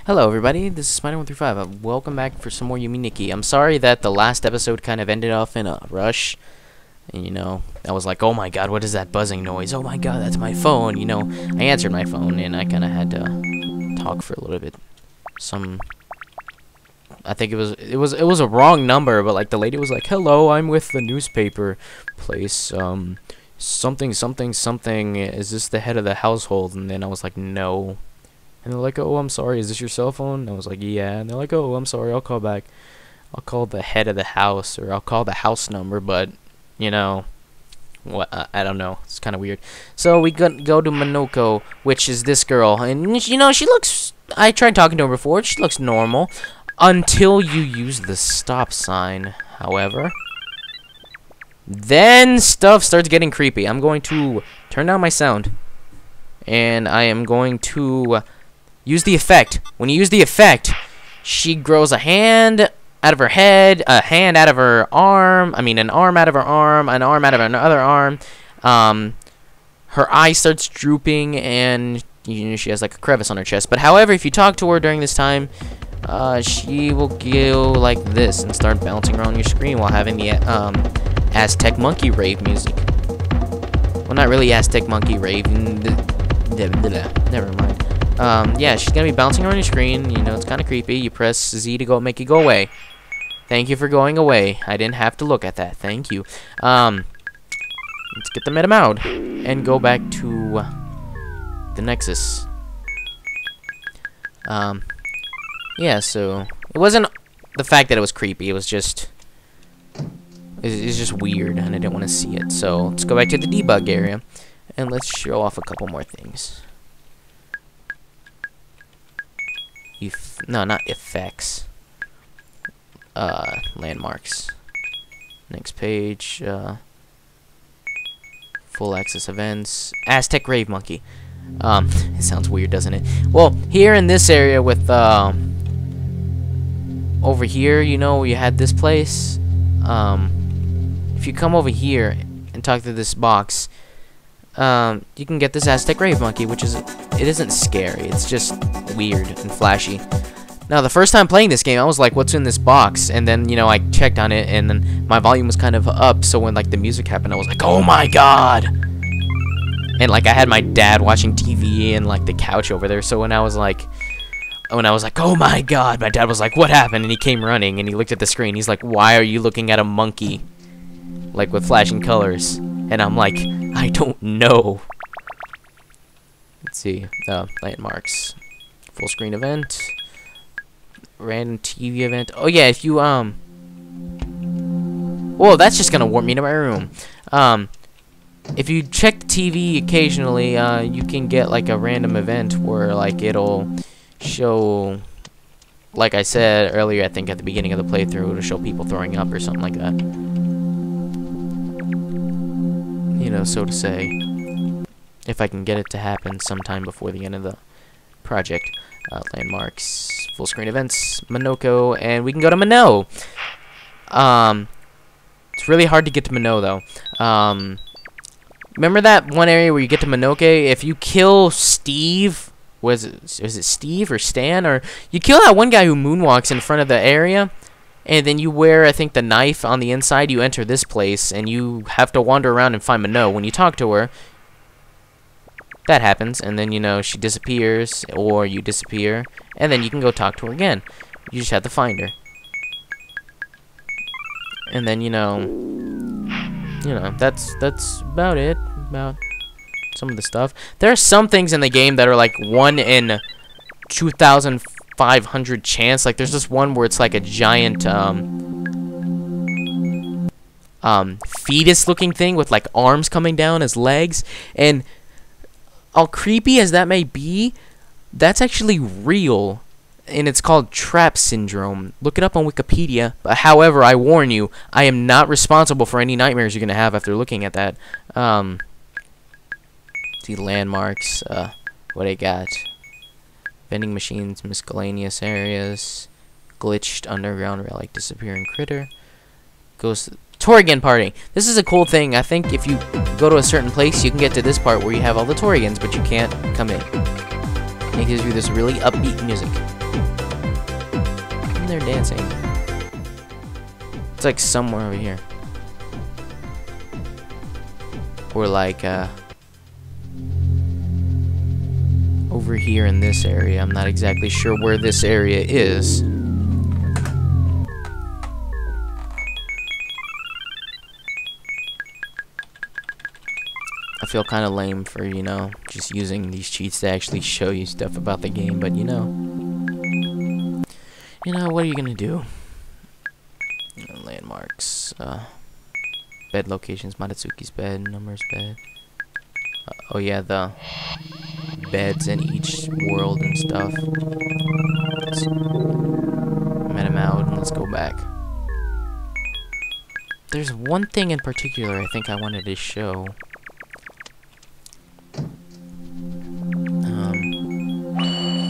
Hello everybody, this is Spider135. Welcome back for some more Yume Nikki. I'm sorry that the last episode kind of ended off in a rush. And I was like, oh my god, what is that buzzing noise? Oh my god, that's my phone. I answered my phone and I kind of had to talk for a little bit. I think it was a wrong number, but like the lady was like, hello, I'm with the newspaper place. Something, is this the head of the household? And then I was like, no. And they're like, oh, I'm sorry, is this your cell phone? And I was like, yeah. And they're like, oh, I'm sorry, I'll call back. I'll call the head of the house, or I'll call the house number, but, what, I don't know. It's kind of weird. So we go to Minoko, which is this girl. And, she looks, I tried talking to her before, she looks normal. Until you use the stop sign, however. Then stuff starts getting creepy. I'm going to turn down my sound. And I am going to use the effect. When you use the effect, she grows a hand out of her head, a hand out of her arm, an arm out of her arm, an arm out of another arm. Her eye starts drooping, and she has like a crevice on her chest. But however, if you talk to her during this time, she will go like this and start bouncing around your screen while having the Aztec Monkey Rave music. Well, not really Aztec Monkey Rave. Never mind. Yeah, she's gonna be bouncing around your screen. It's kind of creepy. You press Z to make it go away. Thank you for going away. I didn't have to look at that. Thank you. Let's get the meta mode and go back to the Nexus. Yeah, so it wasn't the fact that it was creepy. It was just it's just weird, and I didn't want to see it. So let's go back to the debug area, and let's show off a couple more things. No, not effects. Landmarks. Next page. Full access events. Aztec Rave Monkey. It sounds weird, doesn't it? Well, here in this area with over here, you had this place. If you come over here and talk to this box, you can get this Aztec Rave Monkey, which it isn't scary. It's just weird and flashy. Now, the first time playing this game, I was like, what's in this box? And then, I checked on it, and then my volume was kind of up, so when, like, the music happened, I was like, oh my god! And, like, I had my dad watching TV and, like, the couch over there, so when I was like, oh my god, my dad was like, what happened? And he came running, and he looked at the screen. He's like, why are you looking at a monkey? Like, with flashing colors. And I'm like, I don't know. Let's see. Landmarks. Full screen event. Random TV event. Oh yeah, if you whoa, that's just gonna warp me to my room. If you check the TV occasionally, you can get like a random event where like it'll show, like I said earlier, I think at the beginning of the playthrough, it'll show people throwing up or something like that. So to say. If I can get it to happen sometime before the end of the project. Landmarks, full screen events, Minoko, and we can go to Mino. It's really hard to get to Mino though. Remember that one area where you get to Minoke? If you kill Steve, is it Steve or Stan? Or you kill that one guy who moonwalks in front of the area, and then you wear, I think, the knife on the inside, you enter this place, and you have to wander around and find Mino. When you talk to her, that happens, and then, she disappears, or you disappear, and then you can go talk to her again. You just have to find her. And then, that's about it, about some of the stuff. There are some things in the game that are, like, 1 in 2,500 chance. Like, there's this one where it's, like, a giant, fetus-looking thing with, like, arms coming down as legs, and all creepy as that may be, that's actually real, and it's called trap syndrome. Look it up on Wikipedia. But however, I warn you, I am not responsible for any nightmares you're gonna have after looking at that. See landmarks. What I got? Vending machines, miscellaneous areas, glitched underground relic, disappearing critter. Goes. Torrigan party. This is a cool thing. I think if you go to a certain place, you can get to this part where you have all the Torrigans, but you can't come in. It gives you this really upbeat music. in there dancing? It's like somewhere over here. Or like, over here in this area. I'm not exactly sure where this area is. I feel kind of lame for, you know, just using these cheats to actually show you stuff about the game, but you know, what are you gonna do? Landmarks, bed locations, Madatsuki's bed, Number's bed. Oh yeah, the beds in each world and stuff. Let's met him out and let's go back. There's one thing in particular I think I wanted to show.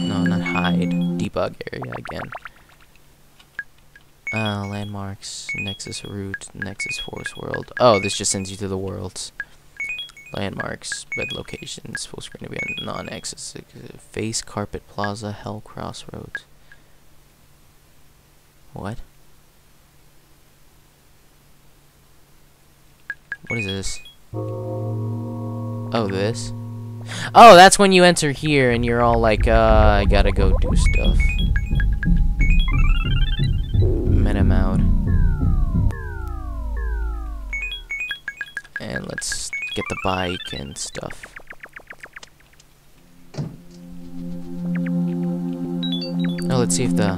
No, not hide. Debug area again. Landmarks, Nexus route, Nexus Force world. Oh, this just sends you to the worlds. Landmarks, bed locations, full screen event, non-Nexus, face, carpet, plaza, hell, crossroads. What? What is this? Oh, this? Oh, that's when you enter here and you're all like, I gotta go do stuff. Met him out. And let's get the bike and stuff. Oh, let's see if the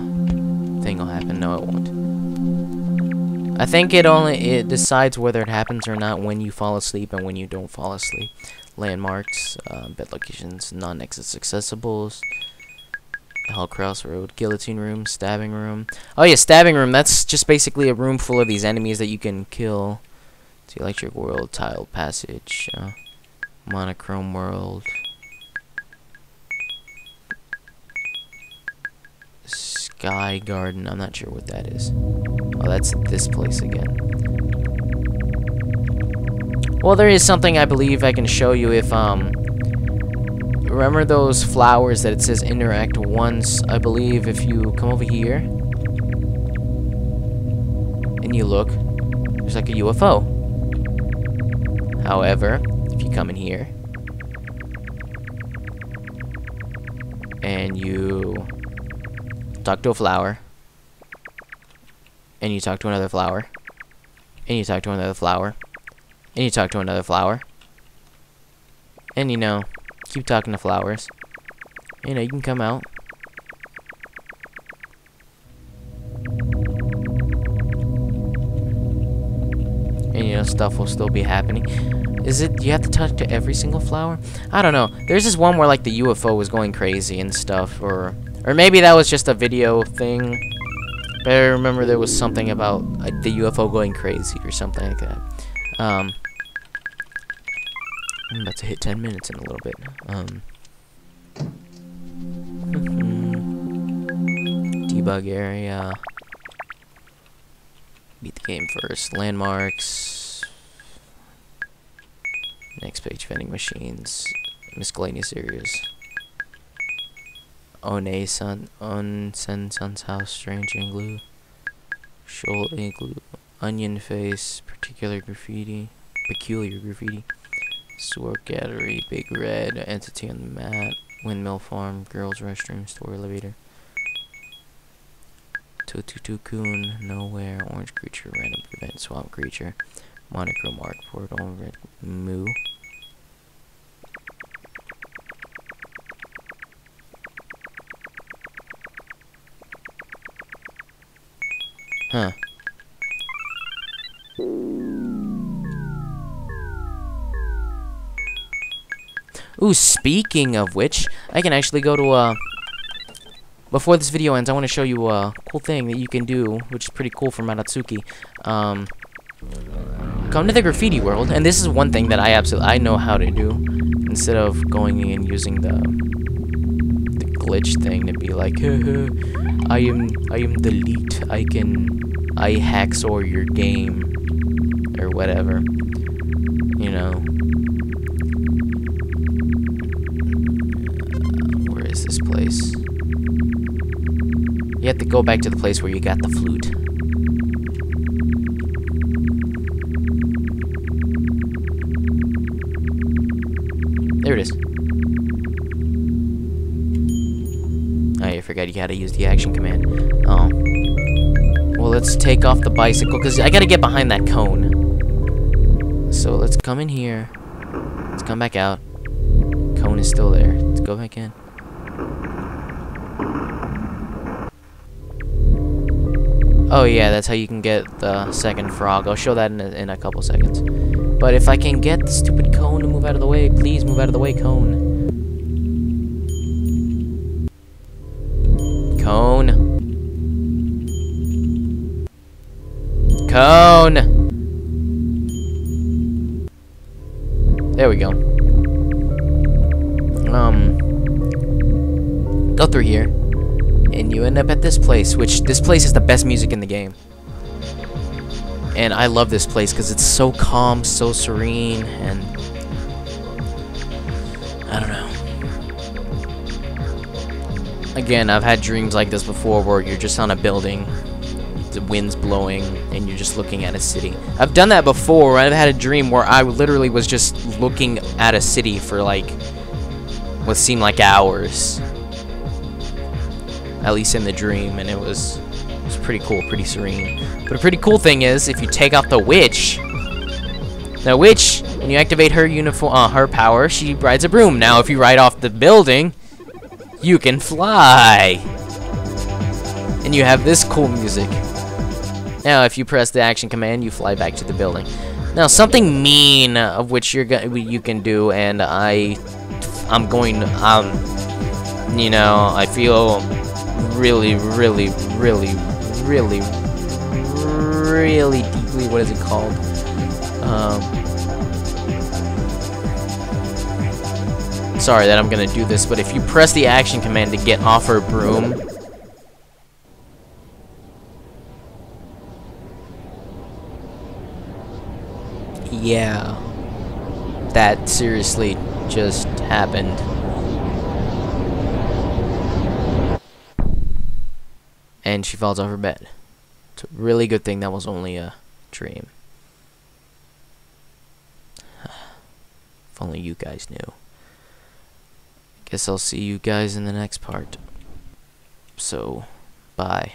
thing will happen. No, it won't. I think it decides whether it happens or not when you fall asleep and when you don't fall asleep. Landmarks, bed locations, non-Nexus accessibles, Hell Crossroad, guillotine room, stabbing room. Oh yeah, stabbing room. That's just basically a room full of these enemies that you can kill. The electric world, tiled passage, monochrome world, sky garden. I'm not sure what that is. Oh, that's this place again. Well, there is something I believe I can show you if, remember those flowers that it says interact once? I believe if you come over here and you look, there's like a UFO. However, if you come in here and you talk to a flower and you talk to another flower and you talk to another flower and you talk to another flower and, you know, keep talking to flowers, you know, you can come out. And, you know, stuff will still be happening. Is it, you have to talk to every single flower? I don't know. There's this one where, like, the UFO was going crazy and stuff, or maybe that was just a video thing. But I remember there was something about the UFO going crazy or something like that. I'm about to hit 10 minutes in a little bit. Debug area. Beat the game first. Landmarks. Next page, vending machines. Miscellaneous areas. Onsen Sun's house. Strange igloo. Shoal igloo. Onion face. Peculiar graffiti. Sword gallery. Big red. Entity on the mat. Windmill farm. Girls restroom. Store elevator. Coon, nowhere, orange creature, random event, swamp creature, monochrome mark, portal, red, moo. Huh. Ooh, speaking of which, I can actually go to, before this video ends, I want to show you a cool thing that you can do, which is pretty cool for Madatsuki. Come to the graffiti world, and this is one thing that I know how to do, instead of going and using the glitch thing to be like, I am the elite. I hacksaw your game, or whatever, you know. Where is this place? You have to go back to the place where you got the flute. There it is. Oh, I forgot you gotta use the action command. Oh. Well, let's take off the bicycle, because I gotta get behind that cone. So let's come in here. Let's come back out. Cone is still there. Let's go back in. Oh yeah, that's how you can get the second frog. I'll show that in a couple seconds. But if I can get the stupid cone to move out of the way, please move out of the way, cone. Cone. Cone! There we go. Go through here. And you end up at this place, which this place is the best music in the game. And I love this place because it's so calm, so serene, and I don't know. Again, I've had dreams like this before where you're just on a building, the wind's blowing, and you're just looking at a city. I've done that before. I've had a dream where I literally was just looking at a city for like what seemed like hours. At least in the dream, and it was pretty cool, pretty serene. But a pretty cool thing is, if you take out the witch, when you activate her her power, she rides a broom. Now, if you ride off the building, you can fly, and you have this cool music. Now, if you press the action command, you fly back to the building. Now, something mean of which you can do, and I'm going, you know, I feel really deeply, what is it called? Sorry that I'm gonna do this, but if you press the action command to get off her broom, yeah, that seriously just happened. And she falls off her bed. It's a really good thing that was only a dream. If only you guys knew. Guess I'll see you guys in the next part. So, bye.